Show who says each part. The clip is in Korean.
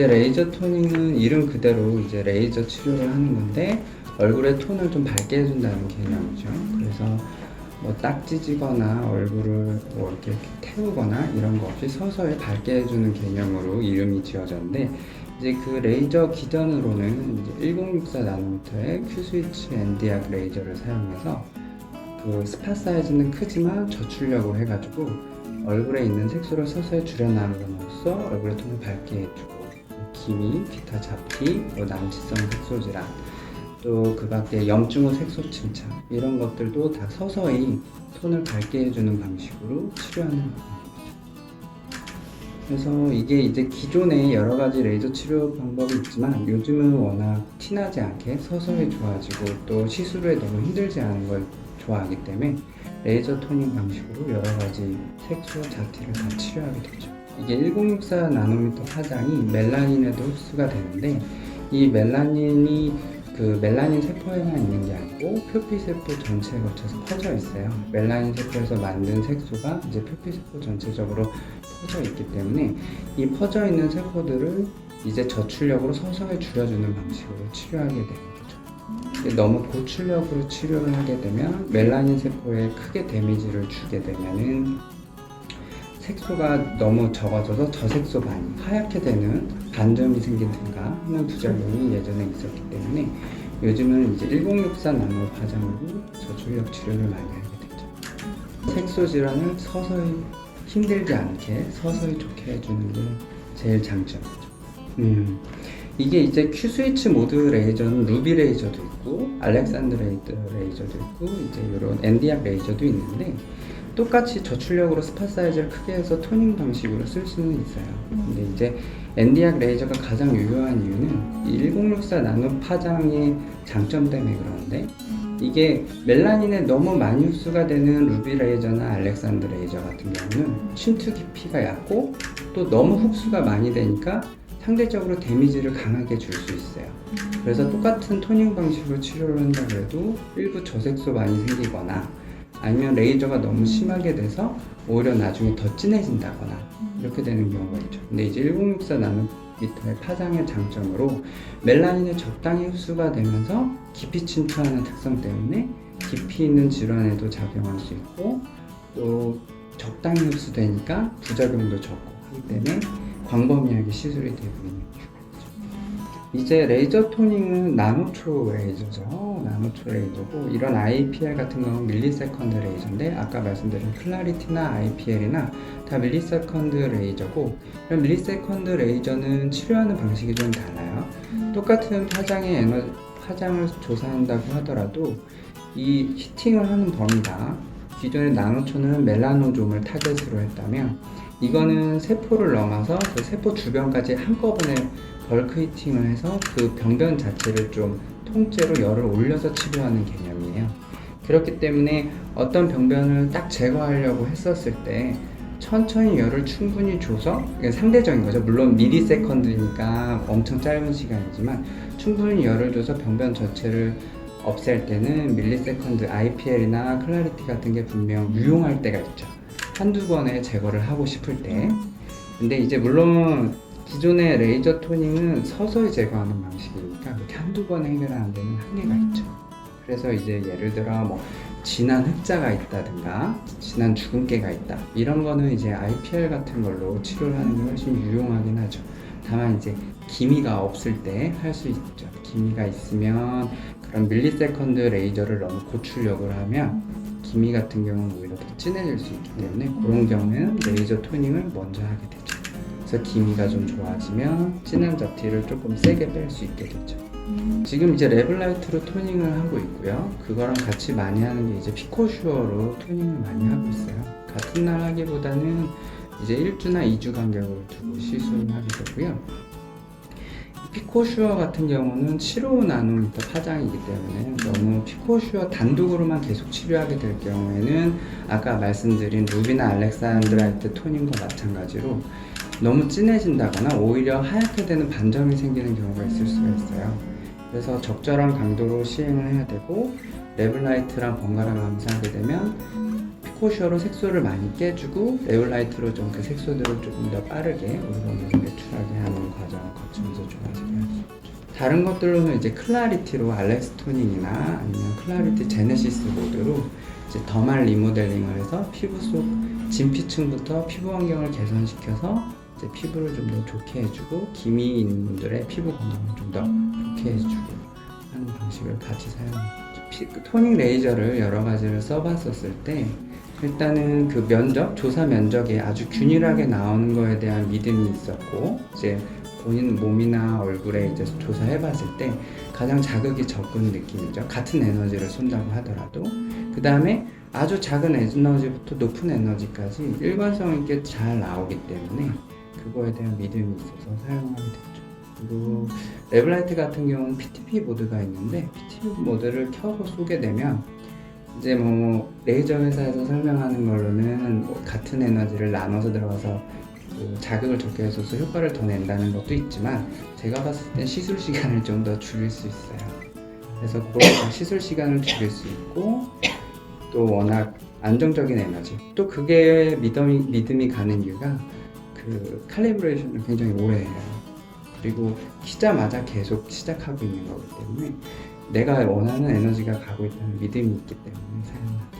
Speaker 1: 이제 레이저 토닝은 이름 그대로 이제 레이저 치료를 하는 건데 얼굴의 톤을 좀 밝게 해준다는 개념이죠. 그래서 뭐 딱 찢지거나 얼굴을 뭐 이렇게 태우거나 이런 거 없이 서서히 밝게 해주는 개념으로 이름이 지어졌는데 이제 그 레이저 기전으로는 이제 1064 나노미터의 Q-스위치 엔디악 레이저를 사용해서 그 스팟 사이즈는 크지만 저출력으로 해가지고 얼굴에 있는 색소를 서서히 줄여나감으로써 얼굴의 톤을 밝게 해주고 기미, 기타 잡티, 난치성 색소 질환 또 그 밖에 염증 후 색소 침착 이런 것들도 다 서서히 톤을 밝게 해주는 방식으로 치료하는 방법이죠. 그래서 이게 이제 기존에 여러 가지 레이저 치료 방법이 있지만 요즘은 워낙 티나지 않게 서서히 좋아지고 또 시술에 너무 힘들지 않은 걸 좋아하기 때문에 레이저 토닝 방식으로 여러 가지 색소 잡티를 다 치료하게 되죠. 이게 1064 나노미터 파장이 멜라닌에도 흡수가 되는데 이 멜라닌이 그 멜라닌 세포에만 있는 게 아니고 표피세포 전체에 걸쳐서 퍼져 있어요. 멜라닌 세포에서 만든 색소가 이제 표피세포 전체적으로 퍼져 있기 때문에 이 퍼져 있는 세포들을 이제 저출력으로 서서히 줄여주는 방식으로 치료하게 되는 거죠. 너무 고출력으로 치료를 하게 되면 멜라닌 세포에 크게 데미지를 주게 되면은 색소가 너무 적어져서 저색소 반이 하얗게 되는 반점이 생긴다든가 하는 부작용이 예전에 있었기 때문에 요즘은 이제 1064 나노 파장으로 저출력 치료를 많이 하게 되죠. 색소 질환을 서서히 힘들지 않게 서서히 좋게 해주는 게 제일 장점이죠. 이게 이제 Q-스위치 모드 레이저는 루비 레이저도 있고 알렉산더 레이저도 있고 이제 이런 엔디악 레이저도 있는데 똑같이 저출력으로 스팟 사이즈를 크게 해서 토닝 방식으로 쓸 수는 있어요. 근데 이제 엔디악 레이저가 가장 유효한 이유는 이 1064 나노 파장의 장점 때문에 그러는데 이게 멜라닌에 너무 많이 흡수가 되는 루비 레이저나 알렉산더 레이저 같은 경우는 침투 깊이가 얕고 또 너무 흡수가 많이 되니까 상대적으로 데미지를 강하게 줄 수 있어요. 그래서 똑같은 토닝 방식으로 치료를 한다 그래도 일부 저색소 많이 생기거나 아니면 레이저가 너무 심하게 돼서 오히려 나중에 더 진해진다거나 이렇게 되는 경우가 있죠. 근데 이제 1064 나노미터의 파장의 장점으로 멜라닌이 적당히 흡수가 되면서 깊이 침투하는 특성 때문에 깊이 있는 질환에도 작용할 수 있고 또 적당히 흡수되니까 부작용도 적고 하기 때문에 광범위하게 시술이 되고 있는 이유가 있죠. 이제 레이저 토닝은 나노초 레이저죠. 나노초 레이저고 이런 IPL 같은 경우는 밀리세컨드 레이저인데 아까 말씀드린 클라리티나 IPL이나 다 밀리세컨드 레이저고 이런 밀리세컨드 레이저는 치료하는 방식이 좀 달라요. 똑같은 파장을 조사한다고 하더라도 이 히팅을 하는 범위가 기존의 나노초는 멜라노좀을 타겟으로 했다면 이거는 세포를 넘어서 그 세포 주변까지 한꺼번에 벌크 히팅을 해서 그 병변 자체를 좀 통째로 열을 올려서 치료하는 개념이에요. 그렇기 때문에 어떤 병변을 딱 제거하려고 했었을 때 천천히 열을 충분히 줘서 이게 상대적인 거죠. 물론 미리세컨드니까 엄청 짧은 시간이지만 충분히 열을 줘서 병변 전체를 없앨 때는 밀리세컨드 IPL이나 클라리티 같은 게 분명 유용할 때가 있죠. 한두 번에 제거를 하고 싶을 때. 근데 이제 물론 기존의 레이저 토닝은 서서히 제거하는 방식이니까 그렇게 한두 번에 해결하는 데는 한계가 있죠. 그래서 이제 예를 들어 뭐 진한 흑자가 있다든가 진한 주근깨가 있다 이런 거는 이제 IPL 같은 걸로 치료를 하는 게 훨씬 유용하긴 하죠. 다만 이제 기미가 없을 때 할 수 있죠. 기미가 있으면 그런 밀리세컨드 레이저를 너무 고출력을 하면 기미 같은 경우는 오히려 더 진해질 수 있기 때문에 그런 경우에는 레이저 토닝을 먼저 하게 되죠. 그래서 기미가 좀 좋아지면 진한 잡티를 조금 세게 뺄 수 있게 되죠. 지금 이제 랩라이트로 토닝을 하고 있고요. 그거랑 같이 많이 하는 게 이제 피코슈어로 토닝을 많이 하고 있어요. 같은 날 하기보다는 이제 1주나 2주 간격을 두고 시술을 하게 되고요. 피코슈어 같은 경우는 7.5 나노미터 파장이기 때문에 너무 피코슈어 단독으로만 계속 치료하게 될 경우에는 아까 말씀드린 루비나 알렉산드라이트 토닝과 마찬가지로 너무 진해진다거나 오히려 하얗게 되는 반점이 생기는 경우가 있을 수가 있어요. 그래서 적절한 강도로 시행을 해야 되고 랩라이트랑 번갈아 가면서 하게 되면 코셔로 색소를 많이 깨주고 에올라이트로 좀 그 색소들을 조금 더 빠르게 우르곤으로 매출하게 하는 과정을 거치면서 좋아지게 할 수 있죠. 다른 것들로는 이제 클라리티로 알렉스 토닝이나 아니면 클라리티 제네시스 모드로 이제 더말 리모델링을 해서 피부 속 진피층부터 피부 환경을 개선시켜서 이제 피부를 좀 더 좋게 해주고 기미 있는 분들의 피부 건강을 좀 더 좋게 해주고 하는 방식을 같이 사용합니다. 토닝 레이저를 여러 가지를 써봤었을 때 일단은 그 면적, 조사 면적이 아주 균일하게 나오는 거에 대한 믿음이 있었고 이제 본인 몸이나 얼굴에 이제 조사해봤을 때 가장 자극이 적은 느낌이죠. 같은 에너지를 쏜다고 하더라도 그 다음에 아주 작은 에너지부터 높은 에너지까지 일관성 있게 잘 나오기 때문에 그거에 대한 믿음이 있어서 사용하게 됐죠. 그리고 랩라이트 같은 경우는 PTP 모드가 있는데 PTP 모드를 켜고 쏘게 되면 이제 뭐 레이저 회사에서 설명하는 걸로는 뭐 같은 에너지를 나눠서 들어가서 그 자극을 적게 해줘서 효과를 더 낸다는 것도 있지만 제가 봤을 땐 시술 시간을 좀 더 줄일 수 있어요. 그래서 그걸 시술 시간을 줄일 수 있고 또 워낙 안정적인 에너지 또 그게 믿음이 가는 이유가 그 칼리브레이션을 굉장히 오래 해요. 그리고 키자마자 계속 시작하고 있는 거기 때문에 내가 원하는 에너지가 가고 있다는 믿음이 있기 때문에 사용합니다.